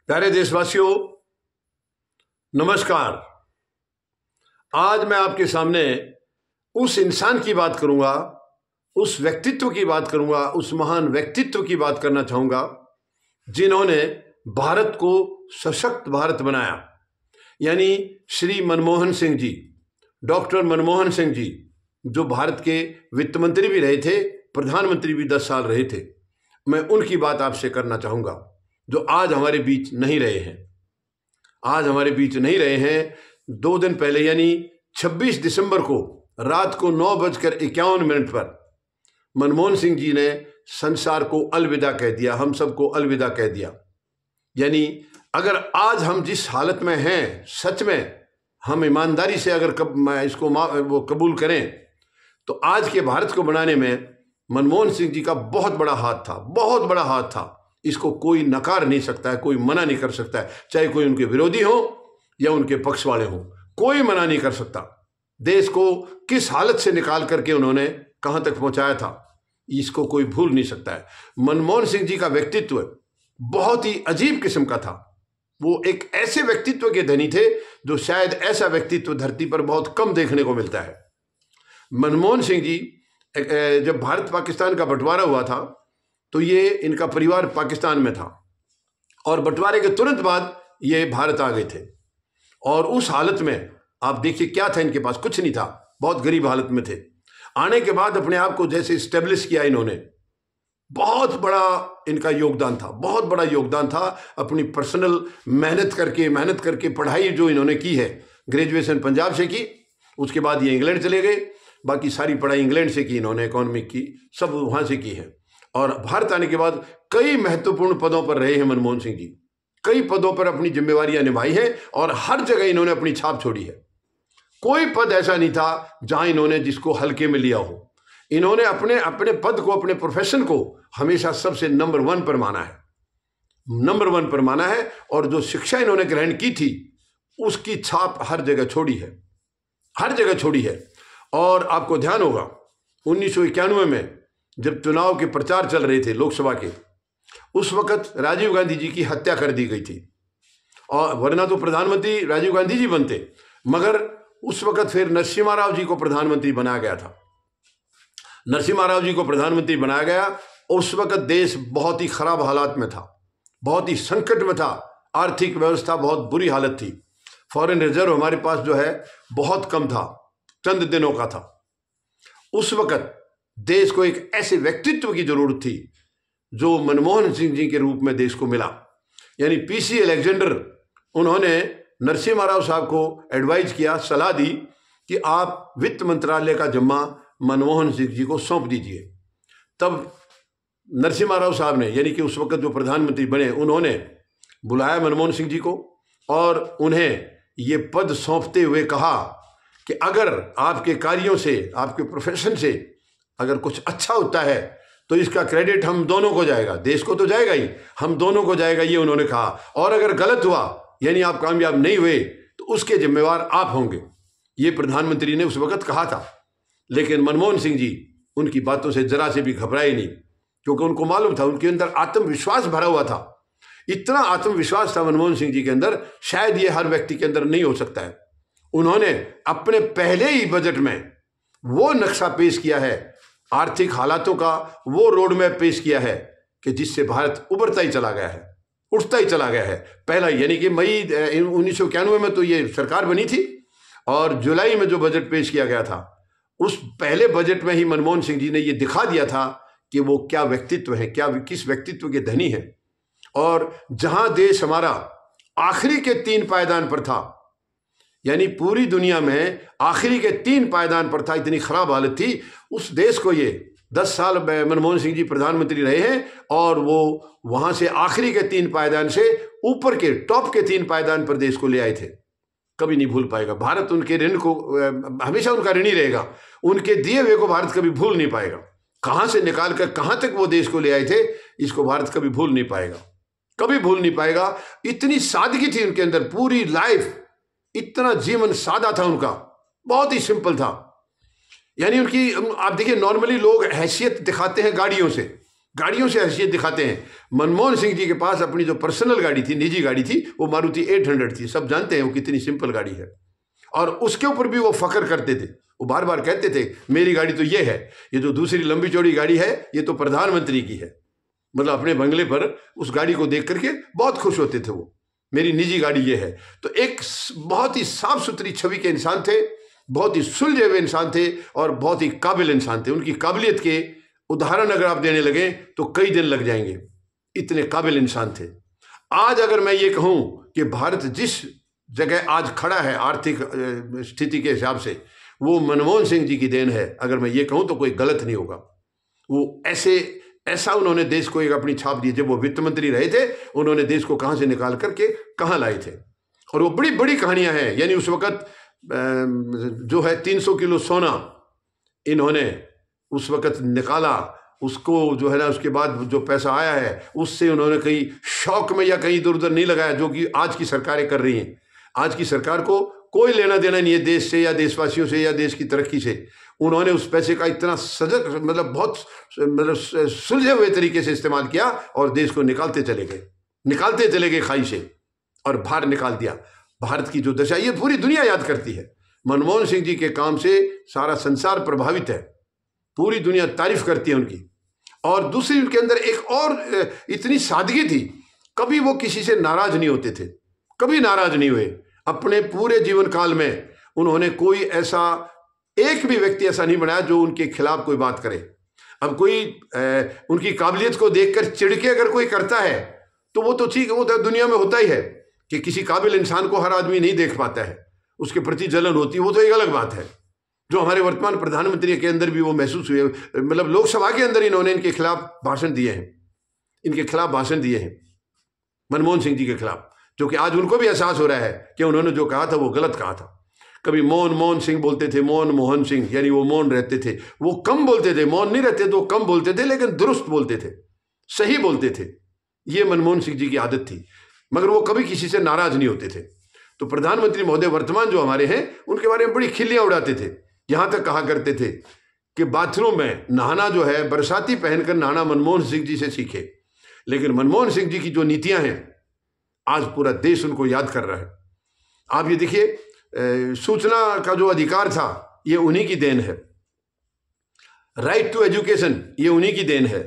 प्यारे देशवासियों, नमस्कार। आज मैं आपके सामने उस इंसान की बात करूंगा, उस व्यक्तित्व की बात करूंगा, उस महान व्यक्तित्व की बात करना चाहूंगा जिन्होंने भारत को सशक्त भारत बनाया, यानी श्री मनमोहन सिंह जी, डॉक्टर मनमोहन सिंह जी, जो भारत के वित्त मंत्री भी रहे थे, प्रधानमंत्री भी 10 साल रहे थे। मैं उनकी बात आपसे करना चाहूंगा जो आज हमारे बीच नहीं रहे हैं। आज हमारे बीच नहीं रहे हैं। 2 दिन पहले यानी 26 दिसंबर को रात को 9:51 पर मनमोहन सिंह जी ने संसार को अलविदा कह दिया, हम सबको अलविदा कह दिया। यानी अगर आज हम जिस हालत में हैं, सच में हम ईमानदारी से अगर इसको वो कबूल करें तो आज के भारत को बनाने में मनमोहन सिंह जी का बहुत बड़ा हाथ था, बहुत बड़ा हाथ था। इसको कोई नकार नहीं सकता है, कोई मना नहीं कर सकता है, चाहे कोई उनके विरोधी हो या उनके पक्ष वाले हो, कोई मना नहीं कर सकता। देश को किस हालत से निकाल करके उन्होंने कहां तक पहुंचाया था, इसको कोई भूल नहीं सकता है। मनमोहन सिंह जी का व्यक्तित्व बहुत ही अजीब किस्म का था। वो एक ऐसे व्यक्तित्व के धनी थे जो शायद ऐसा व्यक्तित्व धरती पर बहुत कम देखने को मिलता है। मनमोहन सिंह जी जब भारत पाकिस्तान का बंटवारा हुआ था तो ये इनका परिवार पाकिस्तान में था और बंटवारे के तुरंत बाद ये भारत आ गए थे। और उस हालत में आप देखिए क्या था, इनके पास कुछ नहीं था, बहुत गरीब हालत में थे। आने के बाद अपने आप को जैसे स्टेब्लिश किया इन्होंने, बहुत बड़ा इनका योगदान था, बहुत बड़ा योगदान था। अपनी पर्सनल मेहनत करके पढ़ाई जो इन्होंने की है, ग्रेजुएशन पंजाब से की, उसके बाद ये इंग्लैंड चले गए, बाकी सारी पढ़ाई इंग्लैंड से की इन्होंने, इकोनॉमिक की सब वहाँ से की है। और भारत आने के बाद कई महत्वपूर्ण पदों पर रहे हैं मनमोहन सिंह जी, कई पदों पर अपनी जिम्मेवारियां निभाई हैं और हर जगह इन्होंने अपनी छाप छोड़ी है। कोई पद ऐसा नहीं था जहां इन्होंने जिसको हल्के में लिया हो। इन्होंने अपने पद को, अपने प्रोफेशन को हमेशा सबसे नंबर 1 पर माना है, नंबर 1 पर माना है। और जो शिक्षा इन्होंने ग्रहण की थी उसकी छाप हर जगह छोड़ी है, हर जगह छोड़ी है। और आपको ध्यान होगा 1991 में जब चुनाव के प्रचार चल रहे थे लोकसभा के, उस वक्त राजीव गांधी जी की हत्या कर दी गई थी। और वरना तो प्रधानमंत्री राजीव गांधी जी बनते, मगर उस वक्त फिर नरसिम्हा राव जी को प्रधानमंत्री बनाया गया था। नरसिम्हा राव जी को प्रधानमंत्री बनाया गया। उस वक्त देश बहुत ही खराब हालात में था, बहुत ही संकट में था, आर्थिक व्यवस्था बहुत बुरी हालत थी। फॉरेन रिजर्व हमारे पास जो है बहुत कम था, चंद दिनों का था। उस वक्त देश को एक ऐसे व्यक्तित्व की जरूरत थी जो मनमोहन सिंह जी के रूप में देश को मिला, यानी पीसी अलेक्जेंडर। उन्होंने नरसिम्हा राव साहब को एडवाइज किया, सलाह दी कि आप वित्त मंत्रालय का जिम्मा मनमोहन सिंह जी को सौंप दीजिए। तब नरसिम्हा राव साहब ने, यानी कि उस वक्त जो प्रधानमंत्री बने, उन्होंने बुलाया मनमोहन सिंह जी को और उन्हें ये पद सौंपते हुए कहा कि अगर आपके कार्यों से, आपके प्रोफेशन से अगर कुछ अच्छा होता है तो इसका क्रेडिट हम दोनों को जाएगा, देश को तो जाएगा ही, हम दोनों को जाएगा, ये उन्होंने कहा। और अगर गलत हुआ, यानी आप कामयाब नहीं हुए, तो उसके जिम्मेवार आप होंगे, ये प्रधानमंत्री ने उस वक्त कहा था। लेकिन मनमोहन सिंह जी उनकी बातों से जरा से भी घबराए नहीं, क्योंकि उनको मालूम था, उनके अंदर आत्मविश्वास भरा हुआ था। इतना आत्मविश्वास था मनमोहन सिंह जी के अंदर, शायद ये हर व्यक्ति के अंदर नहीं हो सकता है। उन्होंने अपने पहले ही बजट में वो नक्शा पेश किया है, आर्थिक हालातों का वो रोड मैप पेश किया है कि जिससे भारत उभरता ही चला गया है, उठता ही चला गया है। पहला यानी कि मई 1991 में तो ये सरकार बनी थी और जुलाई में जो बजट पेश किया गया था, उस पहले बजट में ही मनमोहन सिंह जी ने ये दिखा दिया था कि वो क्या व्यक्तित्व है, किस व्यक्तित्व के धनी है। और जहां देश हमारा आखिरी के 3 पायदान पर था, यानी पूरी दुनिया में आखिरी के 3 पायदान पर था, इतनी खराब हालत थी, उस देश को ये 10 साल मनमोहन सिंह जी प्रधानमंत्री रहे हैं और वो वहां से आखिरी के 3 पायदान से ऊपर के टॉप के 3 पायदान पर देश को ले आए थे। कभी नहीं भूल पाएगा भारत उनके ऋण को, हमेशा उनका ऋणी रहेगा, उनके दिए हुए को भारत कभी भूल नहीं पाएगा। कहां से निकाल कर कहां तक वो देश को ले आए थे, इसको भारत कभी भूल नहीं पाएगा, कभी भूल नहीं पाएगा। इतनी सादगी थी उनके अंदर, पूरी लाइफ इतना जीवन सादा था उनका, बहुत ही सिंपल था। यानी उनकी, आप देखिए नॉर्मली लोग हैसियत दिखाते हैं गाड़ियों से, गाड़ियों से हैसियत दिखाते हैं। मनमोहन सिंह जी के पास अपनी जो पर्सनल गाड़ी थी, निजी गाड़ी थी, वो मारुति 800 थी। सब जानते हैं वो कितनी सिंपल गाड़ी है, और उसके ऊपर भी वो फख्र करते थे। वो बार बार कहते थे मेरी गाड़ी तो ये है, ये जो दूसरी लंबी चौड़ी गाड़ी है ये तो प्रधानमंत्री की है। मतलब अपने बंगले पर उस गाड़ी को देख करके बहुत खुश होते थे वो, मेरी निजी गाड़ी ये है। तो एक बहुत ही साफ सुथरी छवि के इंसान थे, बहुत ही सुलझे हुए इंसान थे, और बहुत ही काबिल इंसान थे। उनकी काबिलियत के उदाहरण अगर आप देने लगे तो कई दिन लग जाएंगे, इतने काबिल इंसान थे। आज अगर मैं ये कहूं कि भारत जिस जगह आज खड़ा है आर्थिक स्थिति के हिसाब से, वो मनमोहन सिंह जी की देन है। अगर मैं ये कहूं तो कोई गलत नहीं होगा। वो ऐसा उन्होंने देश को एक अपनी छाप दी। जब वो वित्त मंत्री रहे थे, उन्होंने देश को कहां से निकाल करके कहां लाए थे, और वो बड़ी बड़ी कहानियां हैं। यानी उस वक्त जो है 300 किलो सोना इन्होंने उस वक्त निकाला, उसको जो है ना, उसके बाद जो पैसा आया है उससे उन्होंने कहीं शौक में या कहीं इधर उधर नहीं लगाया, जो कि आज की सरकारें कर रही हैं। आज की सरकार को कोई लेना देना नहीं है देश से या देशवासियों से या देश की तरक्की से। उन्होंने उस पैसे का इतना सजग, मतलब बहुत सुलझे हुए तरीके से इस्तेमाल किया, और देश को निकालते चले गए खाई से, और बाहर निकाल दिया। भारत की जो दशा, ये पूरी दुनिया याद करती है। मनमोहन सिंह जी के काम से सारा संसार प्रभावित है, पूरी दुनिया तारीफ करती है उनकी। और दूसरी, उनके अंदर एक और इतनी सादगी थी, कभी वो किसी से नाराज नहीं होते थे, कभी नाराज नहीं हुए। अपने पूरे जीवन काल में उन्होंने कोई ऐसा, एक भी व्यक्ति ऐसा नहीं बनाया जो उनके खिलाफ कोई बात करे। अब कोई उनकी काबिलियत को देखकर चिढ़के अगर कोई करता है तो वो तो ठीक है, वो तो दुनिया में होता ही है कि किसी काबिल इंसान को हर आदमी नहीं देख पाता है, उसके प्रति जलन होती है, वो तो एक अलग बात है। जो हमारे वर्तमान प्रधानमंत्री के अंदर भी वो महसूस हुए, मतलब लोकसभा के अंदर इन्होंने इनके खिलाफ भाषण दिए हैं, मनमोहन सिंह जी के खिलाफ, जो कि आज उनको भी एहसास हो रहा है कि उन्होंने जो कहा था वो गलत कहा था। कभी मोहन सिंह बोलते थे, मोहन सिंह, यानी वो मौन रहते थे, वो कम बोलते थे, मौन नहीं रहते तो कम बोलते थे, लेकिन दुरुस्त बोलते थे, सही बोलते थे। ये मनमोहन सिंह जी की आदत थी, मगर वो कभी किसी से नाराज नहीं होते थे। तो प्रधानमंत्री महोदय वर्तमान जो हमारे हैं, उनके बारे में बड़ी खिल्लियां उड़ाते थे। यहां तक कहा करते थे कि बाथरूम में नहाना जो है, बरसाती पहनकर नहाना मनमोहन सिंह जी से सीखे। लेकिन मनमोहन सिंह जी की जो नीतियां हैं, आज पूरा देश उनको याद कर रहा है। आप ये देखिए, सूचना का जो अधिकार था ये उन्हीं की देन है, राइट टू एजुकेशन ये उन्हीं की देन है,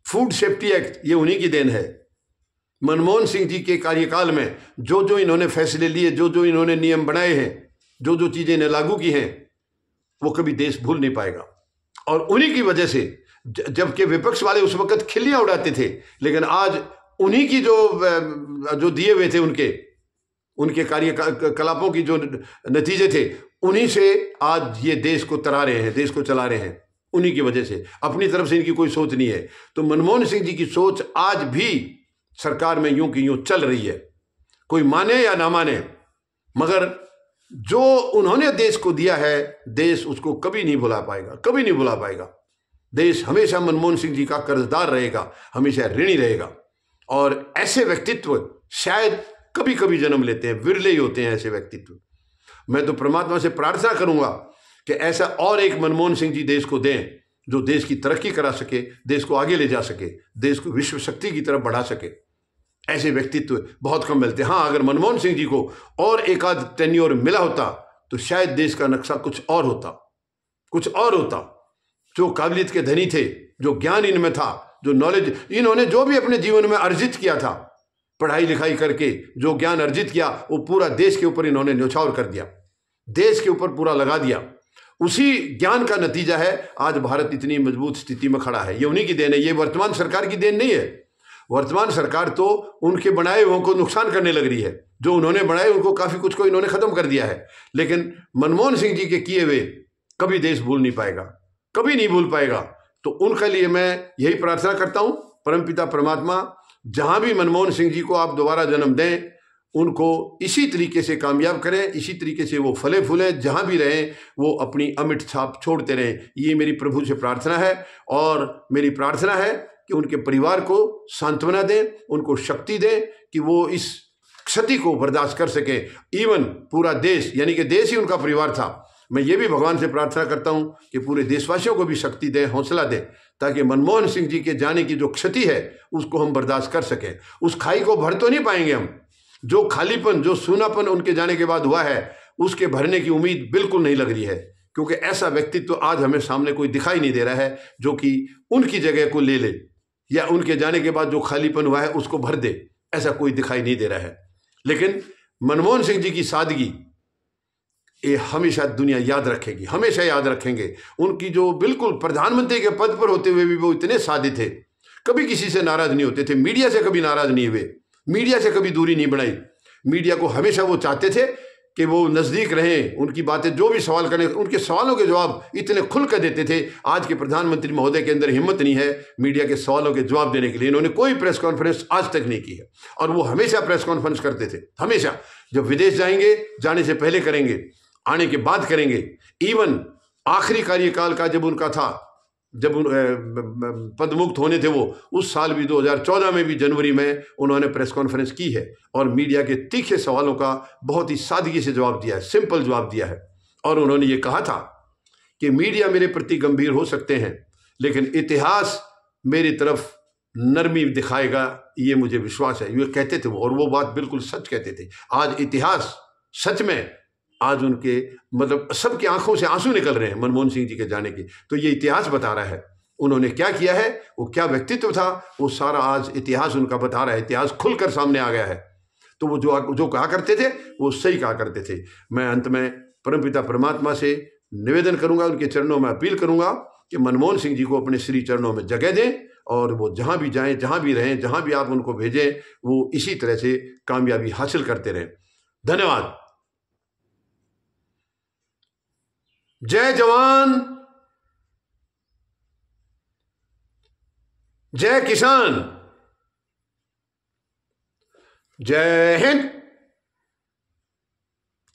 फूड सेफ्टी एक्ट ये उन्हीं की देन है। मनमोहन सिंह जी के कार्यकाल में जो जो इन्होंने फैसले लिए, जो जो इन्होंने नियम बनाए हैं, जो जो चीजें इन्हें लागू की हैं, वो कभी देश भूल नहीं पाएगा। और उन्हीं की वजह से, जबकि विपक्ष वाले उस वक्त खिल्लियां उड़ाते थे, लेकिन आज उन्हीं की जो दिए हुए थे उनके कार्यकलापों की जो नतीजे थे, उन्हीं से आज ये देश को तरा रहे हैं, देश को चला रहे हैं, उन्हीं की वजह से। अपनी तरफ से इनकी कोई सोच नहीं है। तो मनमोहन सिंह जी की सोच आज भी सरकार में यूं की यूं चल रही है, कोई माने या ना माने, मगर जो उन्होंने देश को दिया है, देश उसको कभी नहीं भुला पाएगा, कभी नहीं भुला पाएगा। देश हमेशा मनमोहन सिंह जी का कर्जदार रहेगा, हमेशा ऋणी रहेगा। और ऐसे व्यक्तित्व शायद कभी कभी जन्म लेते हैं, विरले ही होते हैं ऐसे व्यक्तित्व। मैं तो परमात्मा से प्रार्थना करूंगा कि ऐसा और एक मनमोहन सिंह जी देश को दें, जो देश की तरक्की करा सके, देश को आगे ले जा सके, देश को विश्व शक्ति की तरफ बढ़ा सके। ऐसे व्यक्तित्व बहुत कम मिलते हैं। हाँ, अगर मनमोहन सिंह जी को और एक आध टेन्योर मिला होता तो शायद देश का नक्शा कुछ और होता। जो काबिलियत के धनी थे, जो ज्ञान इनमें था, जो नॉलेज इन्होंने जो भी अपने जीवन में अर्जित किया था, पढ़ाई लिखाई करके जो ज्ञान अर्जित किया, वो पूरा देश के ऊपर इन्होंने न्यौछावर कर दिया, देश के ऊपर पूरा लगा दिया। उसी ज्ञान का नतीजा है आज भारत इतनी मजबूत स्थिति में खड़ा है। ये उन्हीं की देन है, ये वर्तमान सरकार की देन नहीं है। वर्तमान सरकार तो उनके बनाए हुए को नुकसान करने लग रही है। जो उन्होंने बनाए उनको काफी कुछ को इन्होंने खत्म कर दिया है, लेकिन मनमोहन सिंह जी के किए हुए कभी देश भूल नहीं पाएगा, कभी नहीं भूल पाएगा। तो उनके लिए मैं यही प्रार्थना करता हूं, परमपिता परमात्मा जहां भी मनमोहन सिंह जी को आप दोबारा जन्म दें, उनको इसी तरीके से कामयाब करें, इसी तरीके से वो फले फूले, जहां भी रहें वो अपनी अमिट छाप छोड़ते रहें। ये मेरी प्रभु से प्रार्थना है। और मेरी प्रार्थना है कि उनके परिवार को सांत्वना दें, उनको शक्ति दें कि वो इस क्षति को बर्दाश्त कर सके। इवन पूरा देश, यानी कि देश ही उनका परिवार था, मैं ये भी भगवान से प्रार्थना करता हूं कि पूरे देशवासियों को भी शक्ति दें, हौसला दें, ताकि मनमोहन सिंह जी के जाने की जो क्षति है उसको हम बर्दाश्त कर सकें। उस खाई को भर तो नहीं पाएंगे हम, जो खालीपन, जो सूनापन उनके जाने के बाद हुआ है, उसके भरने की उम्मीद बिल्कुल नहीं लग रही है, क्योंकि ऐसा व्यक्तित्व आज हमें सामने कोई दिखाई नहीं दे रहा है जो कि उनकी जगह को ले ले या उनके जाने के बाद जो खालीपन हुआ है उसको भर दे। ऐसा कोई दिखाई नहीं दे रहा है। लेकिन मनमोहन सिंह जी की सादगी ये हमेशा दुनिया याद रखेगी, हमेशा याद रखेंगे। उनकी जो बिल्कुल प्रधानमंत्री के पद पर होते हुए भी वो इतने सादे थे, कभी किसी से नाराज नहीं होते थे, मीडिया से कभी नाराज नहीं हुए, मीडिया से कभी दूरी नहीं बनाई। मीडिया को हमेशा वो चाहते थे कि वो नज़दीक रहें, उनकी बातें जो भी सवाल करें उनके सवालों के जवाब इतने खुल कर देते थे। आज के प्रधानमंत्री महोदय के अंदर हिम्मत नहीं है मीडिया के सवालों के जवाब देने के लिए। इन्होंने कोई प्रेस कॉन्फ्रेंस आज तक नहीं की है, और वो हमेशा प्रेस कॉन्फ्रेंस करते थे, हमेशा। जब विदेश जाएंगे, जाने से पहले करेंगे, आने के बाद करेंगे। इवन आखिरी कार्यकाल का जब उनका था, जब पदमुक्त होने थे वो, उस साल भी 2014 में भी जनवरी में उन्होंने प्रेस कॉन्फ्रेंस की है और मीडिया के तीखे सवालों का बहुत ही सादगी से जवाब दिया है, सिंपल जवाब दिया है। और उन्होंने ये कहा था कि मीडिया मेरे प्रति गंभीर हो सकते हैं, लेकिन इतिहास मेरी तरफ नरमी दिखाएगा, ये मुझे विश्वास है। ये कहते थे वो, और वो बात बिल्कुल सच कहते थे। आज इतिहास सच में, आज उनके मतलब सबकी आंखों से आंसू निकल रहे हैं मनमोहन सिंह जी के जाने की। तो ये इतिहास बता रहा है उन्होंने क्या किया है, वो क्या व्यक्तित्व था, वो सारा आज इतिहास उनका बता रहा है। इतिहास खुलकर सामने आ गया है। तो वो जो कहा करते थे वो सही कहा करते थे। मैं अंत में परमपिता परमात्मा से निवेदन करूंगा, उनके चरणों में अपील करूंगा कि मनमोहन सिंह जी को अपने श्री चरणों में जगह दें, और वो जहां भी जाएं, जहां भी रहें, जहां भी आप उनको भेजें, वो इसी तरह से कामयाबी हासिल करते रहें। धन्यवाद। जय जवान, जय किसान, जय हिंद।